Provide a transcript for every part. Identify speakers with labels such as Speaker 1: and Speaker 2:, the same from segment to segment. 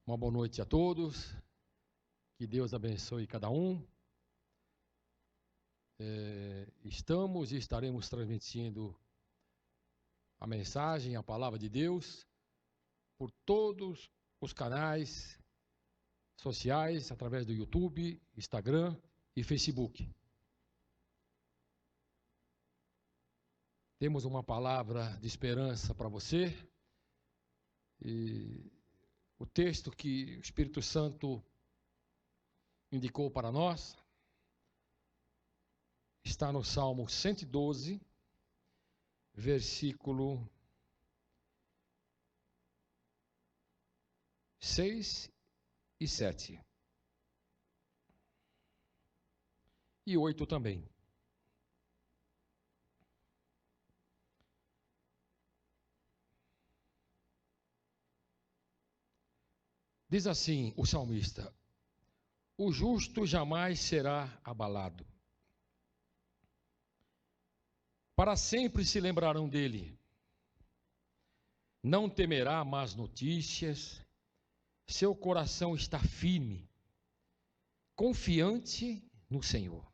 Speaker 1: Uma boa noite a todos, que Deus abençoe cada um. Estamos e estaremos transmitindo a mensagem, a palavra de Deus, por todos os canais sociais, através do YouTube, Instagram e Facebook. Temos uma palavra de esperança para você, e o texto que o Espírito Santo indicou para nós está no Salmo 112, versículo 6 e 7. E 8 também. Diz assim o salmista: o justo jamais será abalado. Para sempre se lembrarão dele. Não temerá más notícias. Seu coração está firme, confiante no Senhor.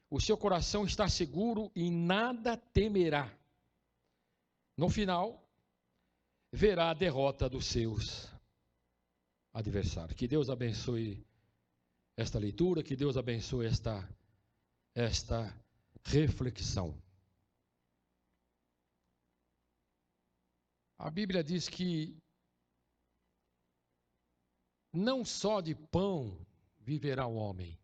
Speaker 1: O seu coração está seguro e nada temerá. No final, verá a derrota dos seus adversários. Que Deus abençoe esta leitura, que Deus abençoe esta reflexão. A Bíblia diz que não só de pão viverá o homem,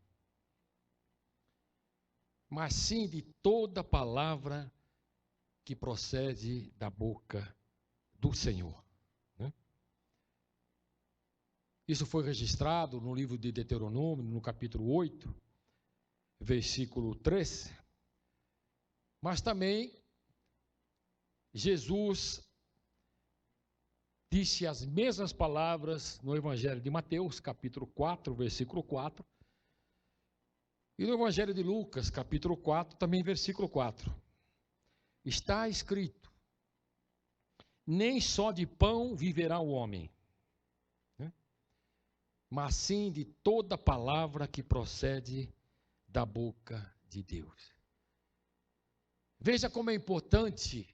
Speaker 1: mas sim de toda palavra que procede da boca do Senhor. Isso foi registrado no livro de Deuteronômio, no capítulo 8, versículo 3. Mas também Jesus disse as mesmas palavras no Evangelho de Mateus, capítulo 4, versículo 4. E no Evangelho de Lucas, capítulo 4, também versículo 4. Está escrito: nem só de pão viverá o homem, mas sim de toda palavra que procede da boca de Deus. Veja como é importante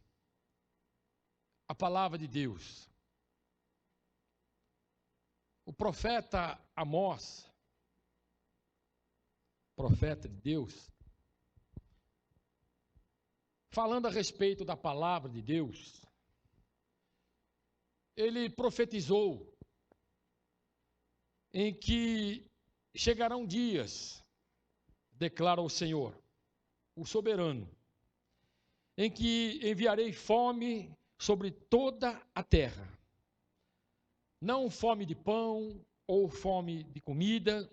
Speaker 1: a palavra de Deus. O profeta Amós, profeta de Deus, falando a respeito da palavra de Deus, ele profetizou em que chegarão dias, declara o Senhor, o soberano, em que enviarei fome sobre toda a terra. Não fome de pão ou fome de comida,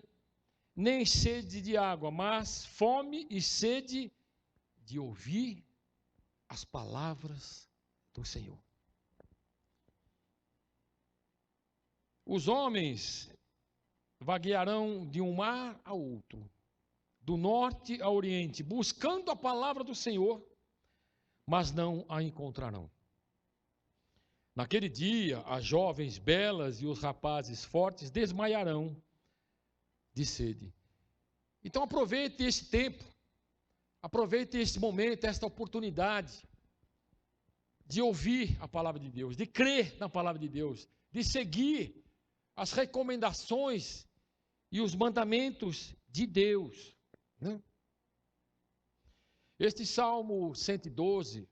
Speaker 1: nem sede de água, mas fome e sede de ouvir as palavras do Senhor. Os homens vaguearão de um mar a outro, do norte ao oriente, buscando a palavra do Senhor, mas não a encontrarão. Naquele dia, as jovens belas e os rapazes fortes desmaiarão de sede. Então aproveite esse tempo, aproveite esse momento, esta oportunidade de ouvir a palavra de Deus, de crer na palavra de Deus, de seguir as recomendações e os mandamentos de Deus. Este Salmo 112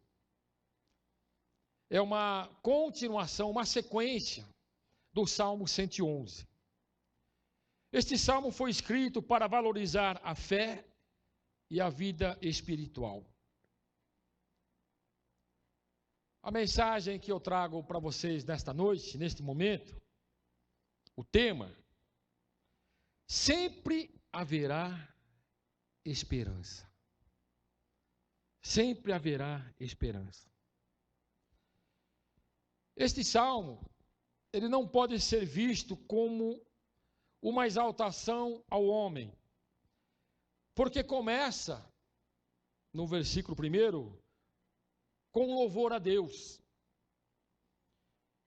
Speaker 1: é uma continuação, uma sequência do Salmo 111. Este salmo foi escrito para valorizar a fé e a vida espiritual. A mensagem que eu trago para vocês nesta noite, neste momento, o tema: sempre haverá esperança. Sempre haverá esperança. Este salmo, ele não pode ser visto como uma exaltação ao homem, porque começa, no versículo 1, com louvor a Deus.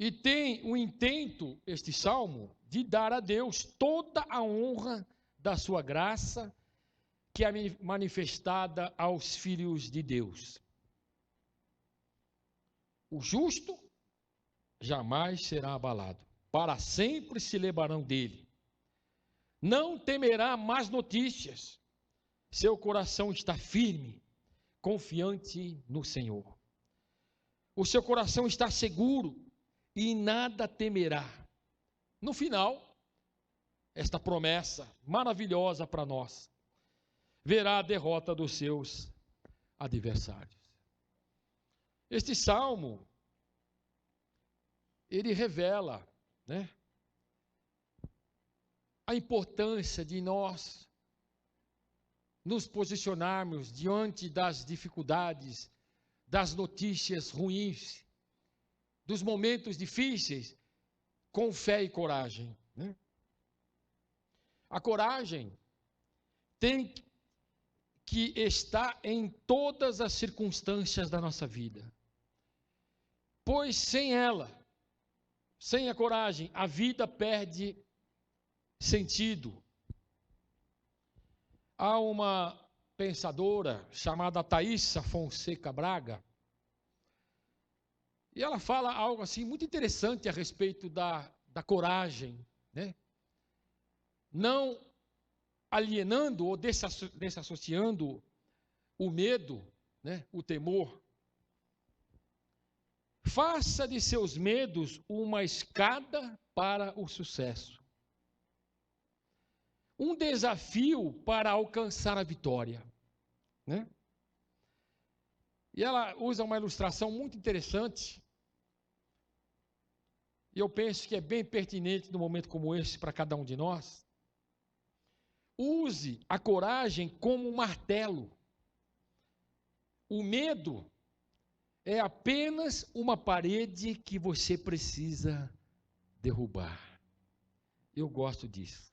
Speaker 1: E tem o intento, este salmo, de dar a Deus toda a honra da sua graça, que é manifestada aos filhos de Deus. O justo jamais será abalado, para sempre se lembrarão dele. Não temerá más notícias, seu coração está firme, confiante no Senhor. O seu coração está seguro e nada temerá. No final, esta promessa maravilhosa para nós, verá a derrota dos seus adversários. Este salmo, ele revela, a importância de nós nos posicionarmos diante das dificuldades, das notícias ruins, dos momentos difíceis, com fé e coragem. A coragem tem que estar em todas as circunstâncias da nossa vida, pois sem ela, sem a coragem, a vida perde sentido. Há uma pensadora chamada Thaisa Fonseca Braga, e ela fala algo assim muito interessante a respeito da coragem, não alienando ou desassociando o medo, o temor. Faça de seus medos uma escada para o sucesso, um desafio para alcançar a vitória. E ela usa uma ilustração muito interessante, e eu penso que é bem pertinente num momento como esse para cada um de nós. Use a coragem como um martelo. O medo é apenas uma parede que você precisa derrubar. Eu gosto disso.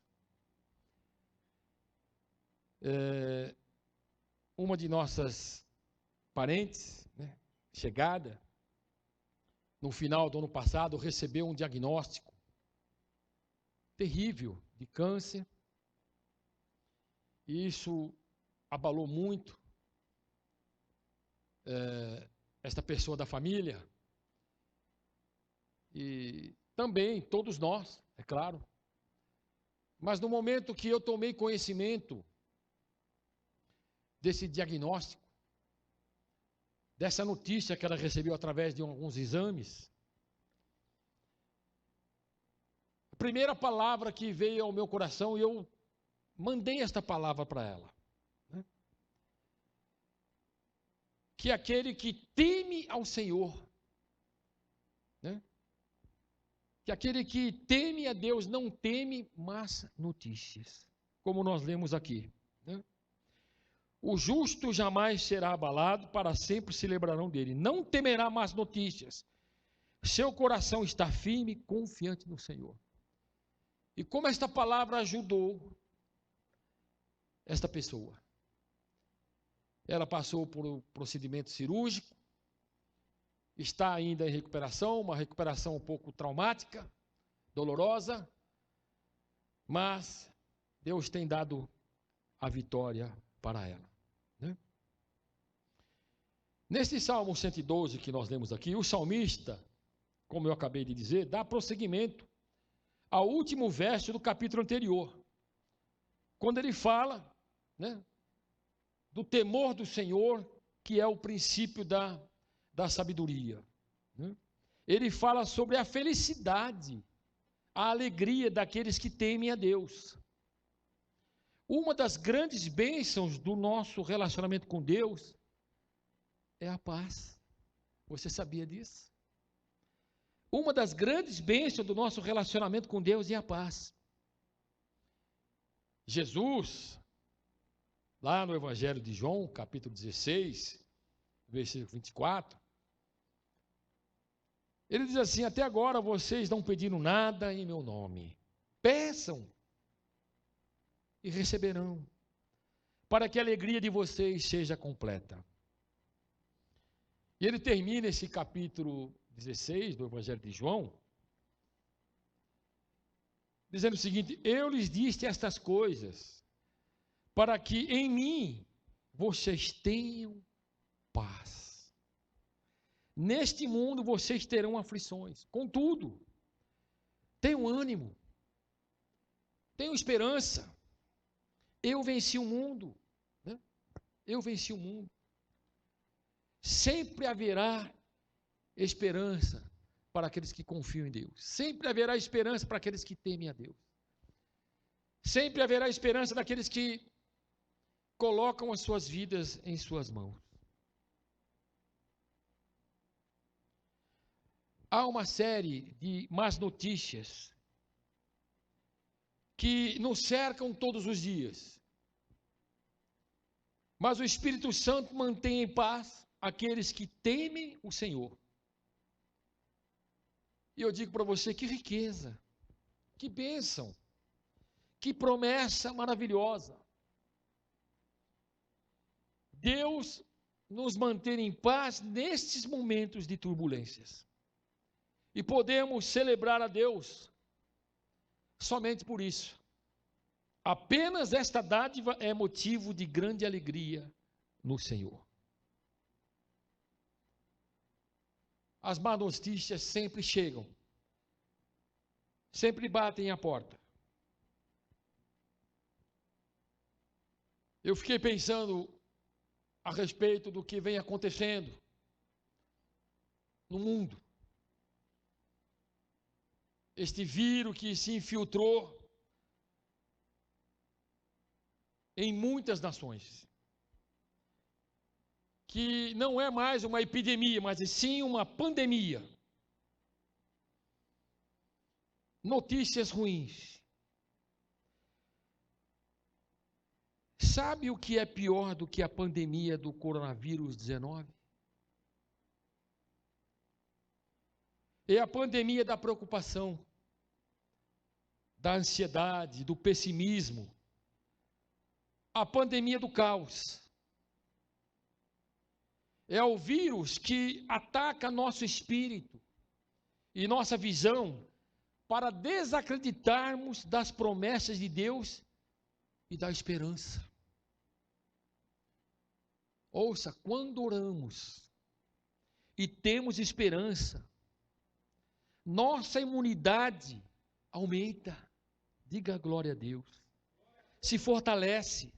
Speaker 1: Uma de nossas parentes, chegada, no final do ano passado, recebeu um diagnóstico terrível de câncer. E isso abalou muito esta pessoa da família. E também todos nós, é claro. Mas no momento que eu tomei conhecimento desse diagnóstico, dessa notícia que ela recebeu através de alguns exames, a primeira palavra que veio ao meu coração, eu mandei esta palavra para ela, que aquele que teme ao Senhor, que aquele que teme a Deus não teme más notícias, como nós lemos aqui. O justo jamais será abalado, para sempre se lembrarão dele. Não temerá más notícias. Seu coração está firme, confiante no Senhor. E como esta palavra ajudou esta pessoa? Ela passou por um procedimento cirúrgico, está ainda em recuperação, uma recuperação um pouco traumática, dolorosa, mas Deus tem dado a vitória para ela. Neste Salmo 112 que nós lemos aqui, o salmista, como eu acabei de dizer, dá prosseguimento ao último verso do capítulo anterior, quando ele fala, do temor do Senhor, que é o princípio da sabedoria. Ele fala sobre a felicidade, a alegria daqueles que temem a Deus. Uma das grandes bênçãos do nosso relacionamento com Deus é a paz. Você sabia disso? Uma das grandes bênçãos do nosso relacionamento com Deus é a paz. Jesus, lá no Evangelho de João, capítulo 16, versículo 24, ele diz assim: até agora vocês não pediram nada em meu nome. Peçam e receberão, para que a alegria de vocês seja completa. E ele termina esse capítulo 16 do Evangelho de João, dizendo o seguinte: eu lhes disse estas coisas, para que em mim vocês tenham paz. Neste mundo vocês terão aflições, contudo, tenham ânimo, tenham esperança. Eu venci o mundo, né? Eu venci o mundo. Sempre haverá esperança para aqueles que confiam em Deus. Sempre haverá esperança para aqueles que temem a Deus. Sempre haverá esperança daqueles que colocam as suas vidas em suas mãos. Há uma série de más notícias que nos cercam todos os dias. Mas o Espírito Santo mantém em paz aqueles que temem o Senhor. E eu digo para você, que riqueza, que bênção, que promessa maravilhosa. Deus nos manter em paz nestes momentos de turbulências. E podemos celebrar a Deus somente por isso. Apenas esta dádiva é motivo de grande alegria no Senhor. As más notícias sempre chegam, sempre batem a porta. Eu fiquei pensando a respeito do que vem acontecendo no mundo. Este vírus que se infiltrou em muitas nações, que não é mais uma epidemia, mas sim uma pandemia. Notícias ruins. Sabe o que é pior do que a pandemia do coronavírus 19? É a pandemia da preocupação, da ansiedade, do pessimismo, a pandemia do caos. É o vírus que ataca nosso espírito e nossa visão para desacreditarmos das promessas de Deus e da esperança. Ouça, quando oramos e temos esperança, nossa imunidade aumenta. Diga glória a Deus. Se fortalece.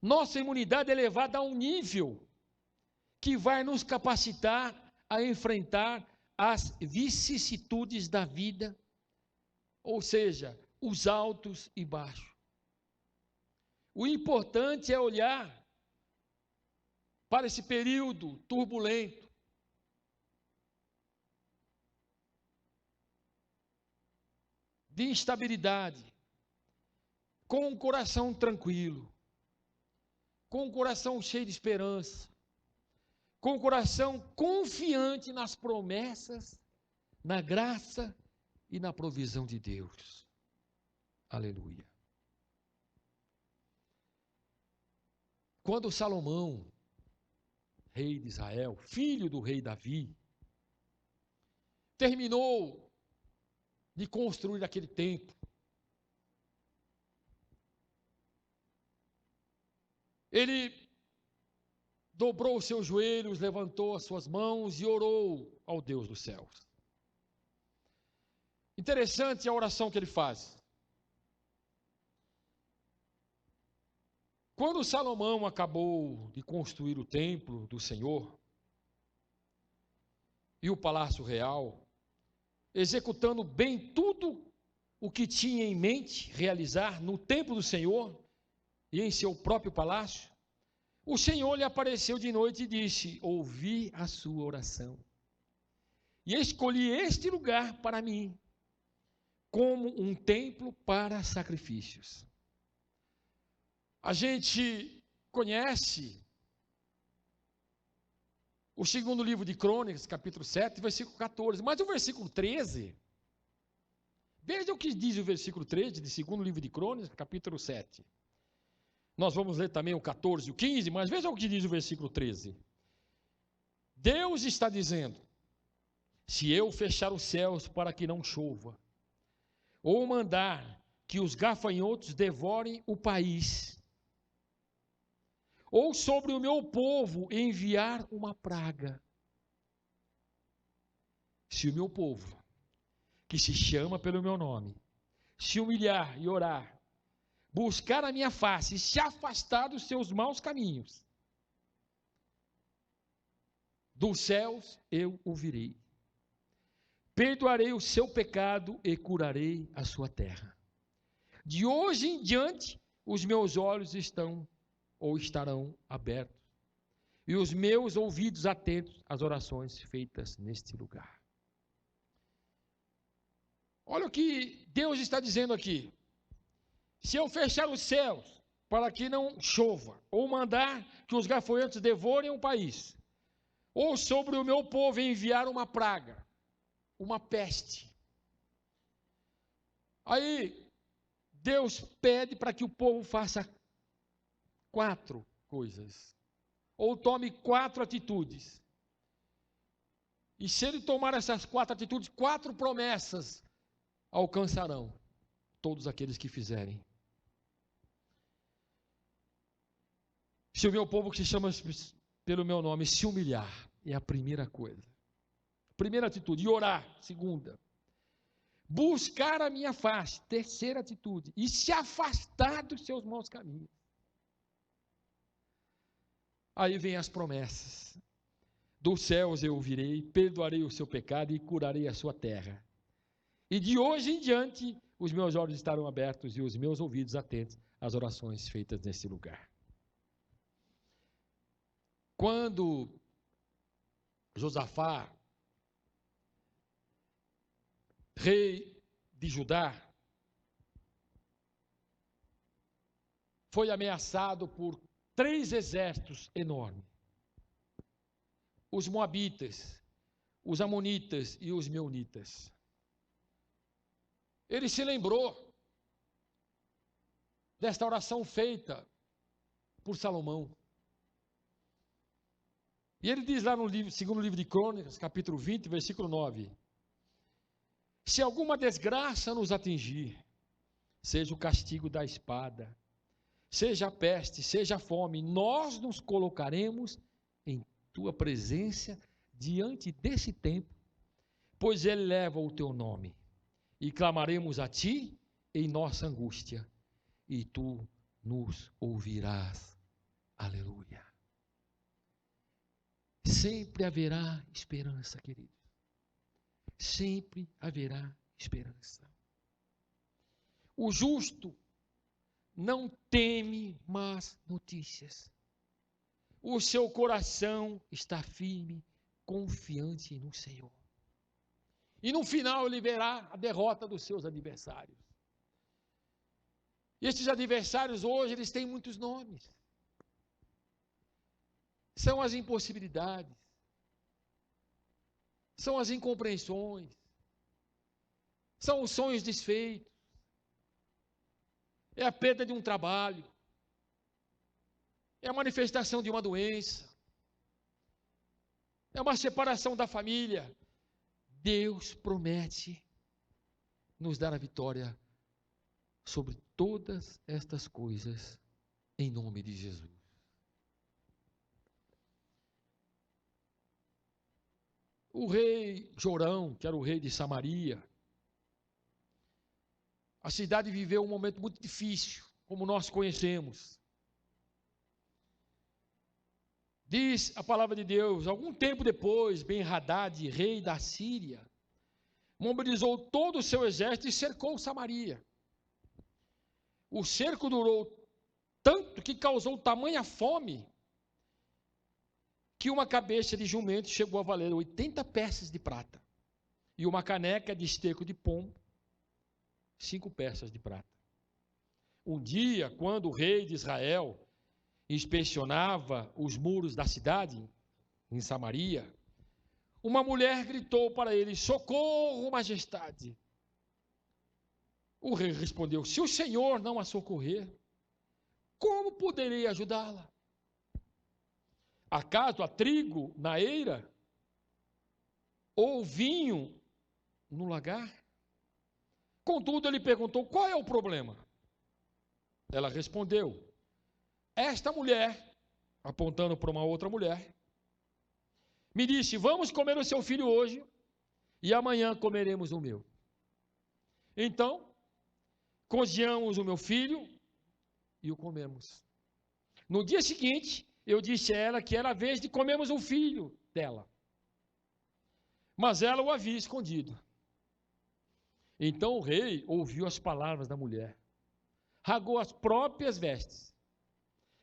Speaker 1: Nossa imunidade é elevada a um nível que vai nos capacitar a enfrentar as vicissitudes da vida, ou seja, os altos e baixos. O importante é olhar para esse período turbulento, de instabilidade, com o coração tranquilo, com o coração cheio de esperança, com o coração confiante nas promessas, na graça e na provisão de Deus. Aleluia. Quando Salomão, rei de Israel, filho do rei Davi, terminou de construir aquele templo, ele dobrou os seus joelhos, levantou as suas mãos e orou ao Deus dos céus. Interessante a oração que ele faz. Quando Salomão acabou de construir o templo do Senhor e o palácio real, executando bem tudo o que tinha em mente realizar no templo do Senhor e em seu próprio palácio, o Senhor lhe apareceu de noite e disse: ouvi a sua oração e escolhi este lugar para mim como um templo para sacrifícios. A gente conhece o segundo livro de Crônicas, capítulo 7, versículo 14, mas o versículo 13, veja o que diz o versículo 13 do segundo livro de Crônicas, capítulo 7. Nós vamos ler também o 14 e o 15, mas veja o que diz o versículo 13. Deus está dizendo: Se eu fechar os céus para que não chova, ou mandar que os gafanhotos devorem o país, ou sobre o meu povo enviar uma praga, se o meu povo, que se chama pelo meu nome, se humilhar e orar, buscar a minha face e se afastar dos seus maus caminhos, dos céus eu ouvirei, perdoarei o seu pecado e curarei a sua terra. De hoje em diante, os meus olhos estão ou estarão abertos, e os meus ouvidos atentos às orações feitas neste lugar. Olha o que Deus está dizendo aqui. Se eu fechar os céus para que não chova, ou mandar que os gafanhotos devorem o país, ou sobre o meu povo enviar uma praga, uma peste. Aí, Deus pede para que o povo faça 4 coisas, ou tome 4 atitudes. E se ele tomar essas 4 atitudes, 4 promessas alcançarão todos aqueles que fizerem. Se o meu povo que se chama pelo meu nome se humilhar, é a primeira coisa. Primeira atitude. E orar, segunda. Buscar a minha face, terceira atitude. E se afastar dos seus maus caminhos. Aí vem as promessas. Dos céus eu ouvirei, perdoarei o seu pecado e curarei a sua terra. E de hoje em diante, os meus olhos estarão abertos e os meus ouvidos atentos às orações feitas nesse lugar. Quando Josafá, rei de Judá, foi ameaçado por 3 exércitos enormes. Os moabitas, os amonitas e os meunitas. Ele se lembrou desta oração feita por Salomão. E ele diz lá no segundo livro de Crônicas, capítulo 20, versículo 9: se alguma desgraça nos atingir, seja o castigo da espada, seja a peste, seja a fome, nós nos colocaremos em tua presença diante desse tempo, pois ele leva o teu nome, e clamaremos a ti em nossa angústia, e tu nos ouvirás. Aleluia. Sempre haverá esperança, querido. Sempre haverá esperança. O justo não teme más notícias. O seu coração está firme, confiante no Senhor. E no final ele verá a derrota dos seus adversários. E estes adversários hoje, eles têm muitos nomes. São as impossibilidades, são as incompreensões, são os sonhos desfeitos, é a perda de um trabalho, é a manifestação de uma doença, é uma separação da família. Deus promete nos dar a vitória sobre todas estas coisas, em nome de Jesus. O rei Jorão, que era o rei de Samaria, a cidade viveu um momento muito difícil, como nós conhecemos. Diz a palavra de Deus, algum tempo depois, Ben-Hadad, rei da Síria, mobilizou todo o seu exército e cercou Samaria. O cerco durou tanto que causou tamanha fome, que uma cabeça de jumento chegou a valer 80 peças de prata, e uma caneca de esterco de pombo, 5 peças de prata. Um dia, quando o rei de Israel inspecionava os muros da cidade, em Samaria, uma mulher gritou para ele: socorro, majestade. O rei respondeu: se o Senhor não a socorrer, como poderei ajudá-la? Acaso há trigo na eira? ou vinho no lagar? Contudo, ele perguntou: qual é o problema? Ela respondeu: esta mulher, apontando para uma outra mulher, me disse: vamos comer o seu filho hoje, e amanhã comeremos o meu. Então, cozinhamos o meu filho e o comemos. No dia seguinte, eu disse a ela que era a vez de comermos o filho dela. Mas ela o havia escondido. Então o rei ouviu as palavras da mulher, rasgou as próprias vestes.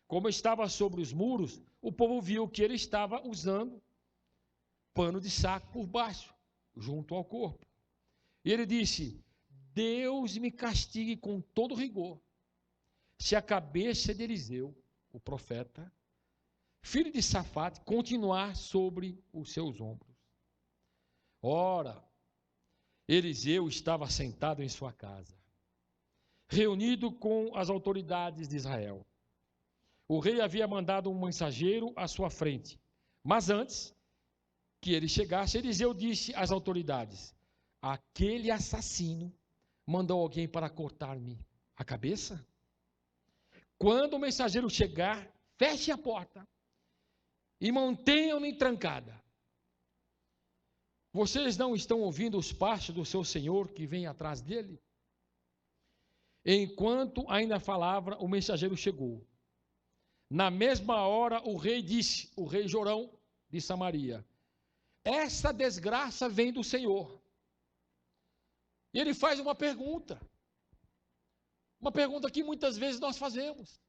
Speaker 1: Como estava sobre os muros, o povo viu que ele estava usando pano de saco por baixo, junto ao corpo. E ele disse: Deus me castigue com todo rigor, se a cabeça de Eliseu, o profeta, filho de Safate, continuar sobre os seus ombros. Ora, Eliseu estava sentado em sua casa, reunido com as autoridades de Israel. O rei havia mandado um mensageiro à sua frente, mas antes que ele chegasse, Eliseu disse às autoridades: aquele assassino mandou alguém para cortar-me a cabeça? Quando o mensageiro chegar, feche a porta e mantenham-me trancada. Vocês não estão ouvindo os passos do seu senhor que vem atrás dele? Enquanto ainda falava, o mensageiro chegou. Na mesma hora, o rei Jorão de Samaria: essa desgraça vem do Senhor. E ele faz uma pergunta que muitas vezes nós fazemos: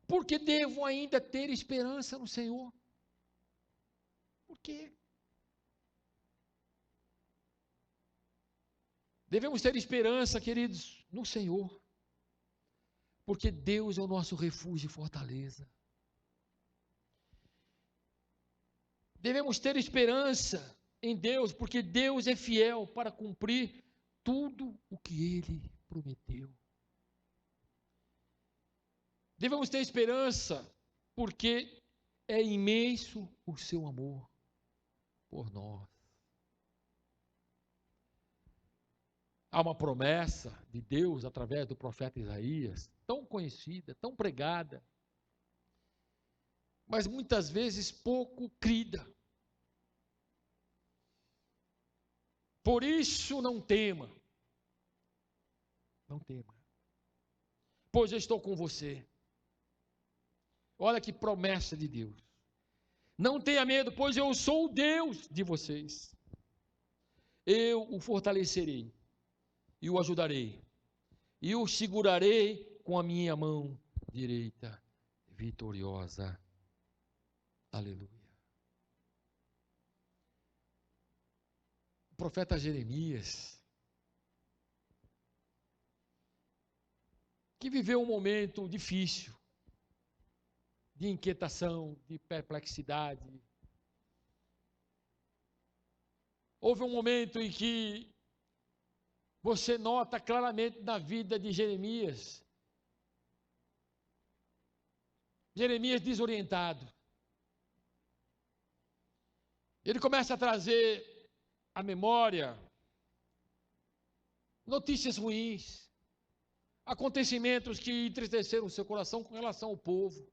Speaker 1: por que devo ainda ter esperança no Senhor? Por quê? Devemos ter esperança, queridos, no Senhor, porque Deus é o nosso refúgio e fortaleza. Devemos ter esperança em Deus, porque Deus é fiel para cumprir tudo o que Ele prometeu. Devemos ter esperança, porque é imenso o seu amor por nós. Há uma promessa de Deus através do profeta Isaías, tão conhecida, tão pregada, mas muitas vezes pouco crida. Por isso não tema, pois eu estou com você. Olha que promessa de Deus. Não tenha medo, pois eu sou o Deus de vocês. Eu o fortalecerei e o ajudarei, e o segurarei com a minha mão direita vitoriosa. Aleluia. O profeta Jeremias, que viveu um momento difícil, de inquietação, de perplexidade. Houve um momento em que você nota claramente na vida de Jeremias desorientado. Ele começa a trazer à memória notícias ruins, acontecimentos que entristeceram o seu coração com relação ao povo.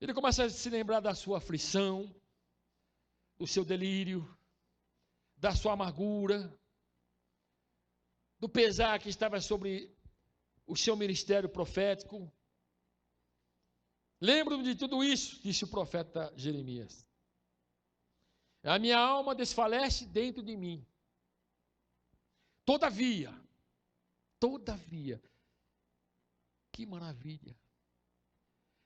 Speaker 1: Ele começa a se lembrar da sua aflição, do seu delírio, da sua amargura, do pesar que estava sobre o seu ministério profético. Lembro-me de tudo isso, disse o profeta Jeremias. A minha alma desfalece dentro de mim. Todavia, que maravilha.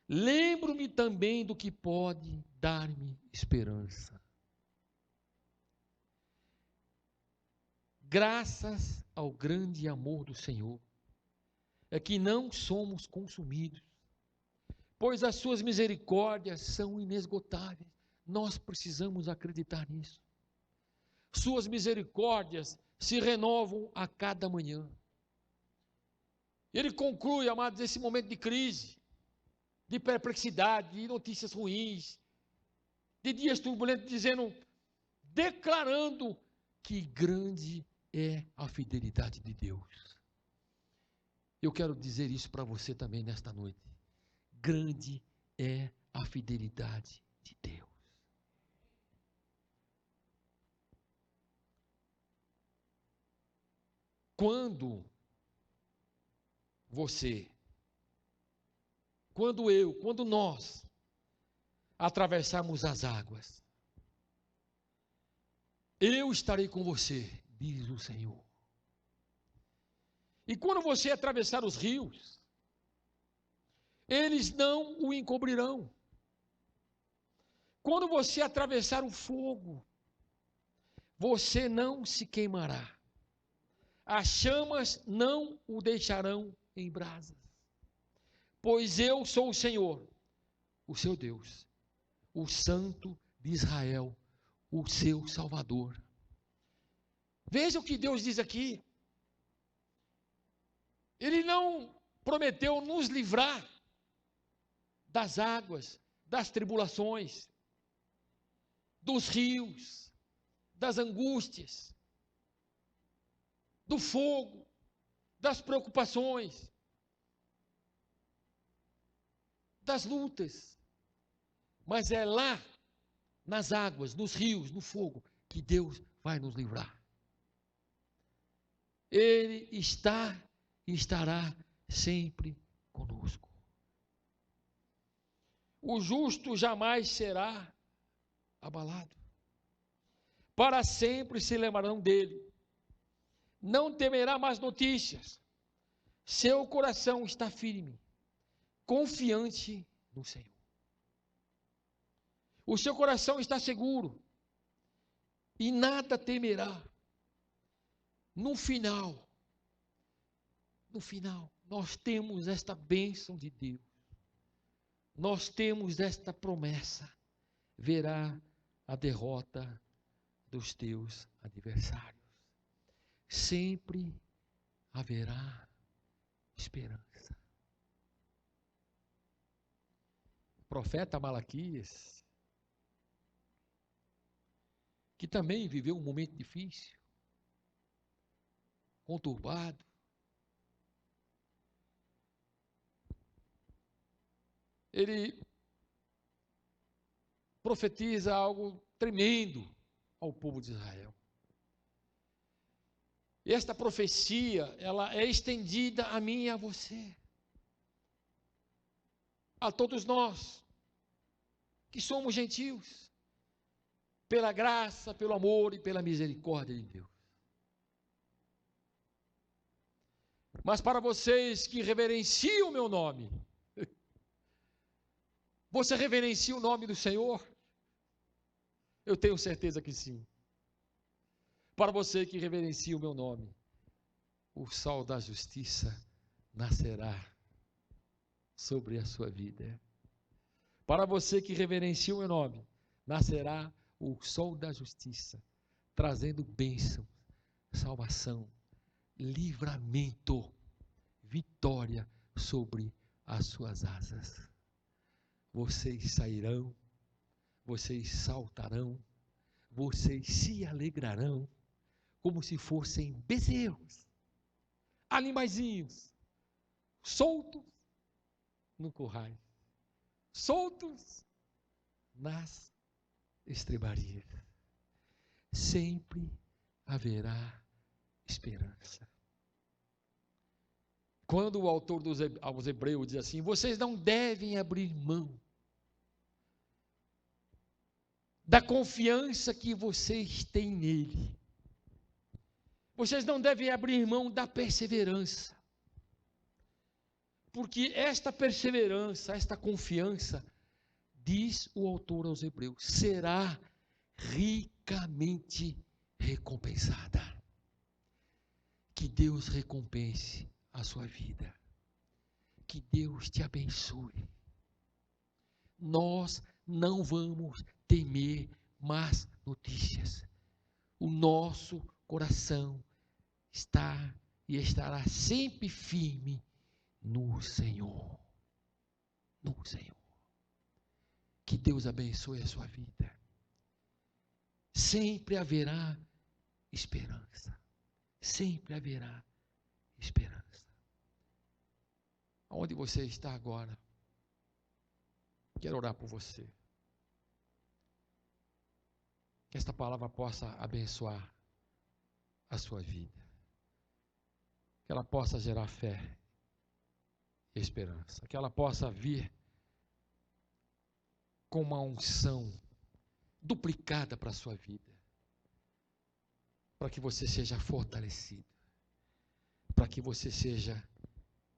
Speaker 1: Lembro-me também do que pode dar-me esperança. Graças ao grande amor do Senhor, é que não somos consumidos, pois as suas misericórdias são inesgotáveis. Nós precisamos acreditar nisso. Suas misericórdias se renovam a cada manhã. Ele conclui, amados, esse momento de crise, de perplexidade, de notícias ruins, de dias turbulentos, declarando que grande é a fidelidade de Deus. Eu quero dizer isso para você também nesta noite. Grande é a fidelidade de Deus. Quando nós atravessarmos as águas, eu estarei com você, diz o Senhor. E quando você atravessar os rios, eles não o encobrirão. Quando você atravessar o fogo, você não se queimará. As chamas não o deixarão em brasas. Pois eu sou o Senhor, o seu Deus, o Santo de Israel, o seu Salvador. Veja o que Deus diz aqui. Ele não prometeu nos livrar das águas, das tribulações, dos rios, das angústias, do fogo, das preocupações, das lutas. Mas é lá, nas águas, nos rios, no fogo, que Deus vai nos livrar. Ele está e estará sempre conosco. O justo jamais será abalado. Para sempre se lembrarão dele. Não temerá mais notícias. Seu coração está firme, confiante no Senhor. O seu coração está seguro e nada temerá. No final, nós temos esta bênção de Deus. Nós temos esta promessa. Verá a derrota dos teus adversários. Sempre haverá esperança. O profeta Malaquias, que também viveu um momento difícil, conturbado, ele profetiza algo tremendo ao povo de Israel. E esta profecia, ela é estendida a mim e a você, a todos nós, que somos gentios, pela graça, pelo amor e pela misericórdia de Deus. Mas para vocês que reverenciam o meu nome, você reverencia o nome do Senhor? Eu tenho certeza que sim. Para você que reverencia o meu nome, o sol da justiça nascerá sobre a sua vida. Para você que reverencia o meu nome, nascerá o sol da justiça, trazendo bênção, salvação, livramento, vitória sobre as suas asas. Vocês sairão, vocês saltarão, vocês se alegrarão, como se fossem bezerros, animaizinhos, soltos no currais, soltos nas estrebarias. Sempre haverá esperança. Quando o autor aos Hebreus diz assim: vocês não devem abrir mão da confiança que vocês têm nele. Vocês não devem abrir mão da perseverança. Porque esta perseverança, esta confiança, diz o autor aos Hebreus, será ricamente recompensada. Que Deus recompense a sua vida. Que Deus te abençoe. Nós não vamos temer más notícias. O nosso coração está e estará sempre firme no Senhor. no Senhor. Que Deus abençoe a sua vida. Sempre haverá esperança. Sempre haverá esperança. Onde você está agora? Quero orar por você. Que esta palavra possa abençoar a sua vida. Que ela possa gerar fé e esperança. Que ela possa vir com uma unção duplicada para a sua vida. Para que você seja fortalecido. Para que você seja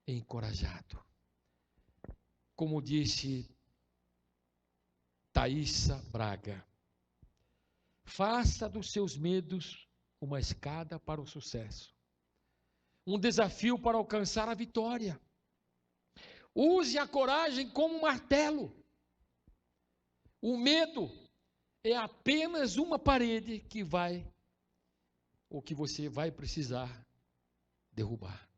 Speaker 1: encorajado. Como disse Thaísa Braga, faça dos seus medos uma escada para o sucesso. Um desafio para alcançar a vitória. Use a coragem como um martelo. O medo é apenas uma parede que você vai precisar derrubar.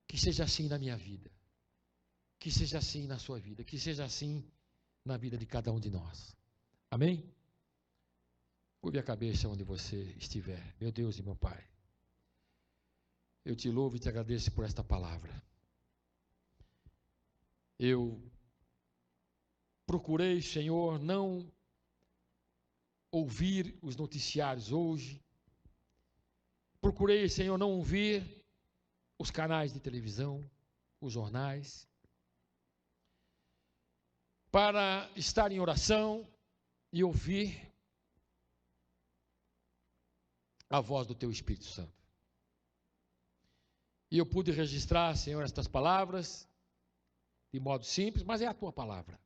Speaker 1: Que seja assim na minha vida. Que seja assim na sua vida. Que seja assim na vida de cada um de nós. Amém? Curve a cabeça onde você estiver. Meu Deus e meu Pai. Eu te louvo e te agradeço por esta palavra. Eu procurei, Senhor, não ouvir os noticiários hoje. Procurei, Senhor, não ouvir os canais de televisão, os jornais, para estar em oração e ouvir a voz do Teu Espírito Santo. E eu pude registrar, Senhor, estas palavras, de modo simples, mas é a Tua palavra.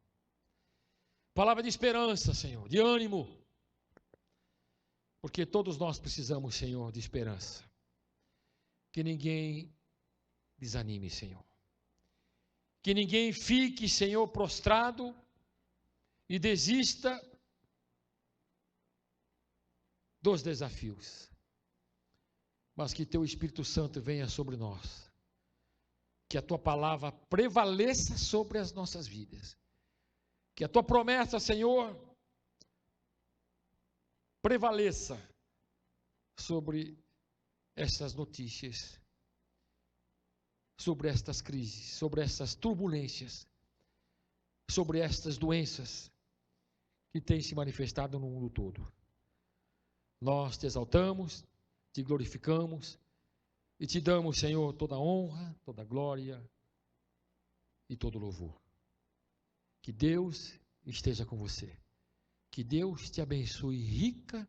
Speaker 1: Palavra de esperança, Senhor, de ânimo. Porque todos nós precisamos, Senhor, de esperança. Que ninguém desanime, Senhor. Que ninguém fique, Senhor, prostrado e desista dos desafios. Mas que Teu Espírito Santo venha sobre nós. Que a Tua palavra prevaleça sobre as nossas vidas. Que a Tua promessa, Senhor, prevaleça sobre essas notícias, sobre estas crises, sobre estas turbulências, sobre estas doenças que têm se manifestado no mundo todo. Nós te exaltamos, te glorificamos e te damos, Senhor, toda a honra, toda a glória e todo o louvor. Que Deus esteja com você. Que Deus te abençoe rica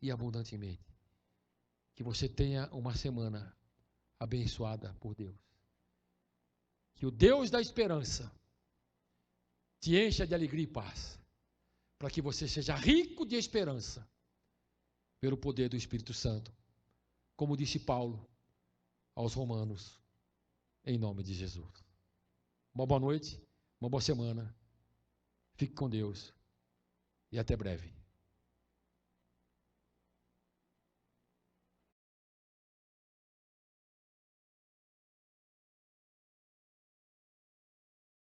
Speaker 1: e abundantemente. Que você tenha uma semana abençoada por Deus. Que o Deus da esperança te encha de alegria e paz, para que você seja rico de esperança, pelo poder do Espírito Santo, como disse Paulo aos Romanos, em nome de Jesus. Uma boa noite, uma boa semana, fique com Deus e até breve.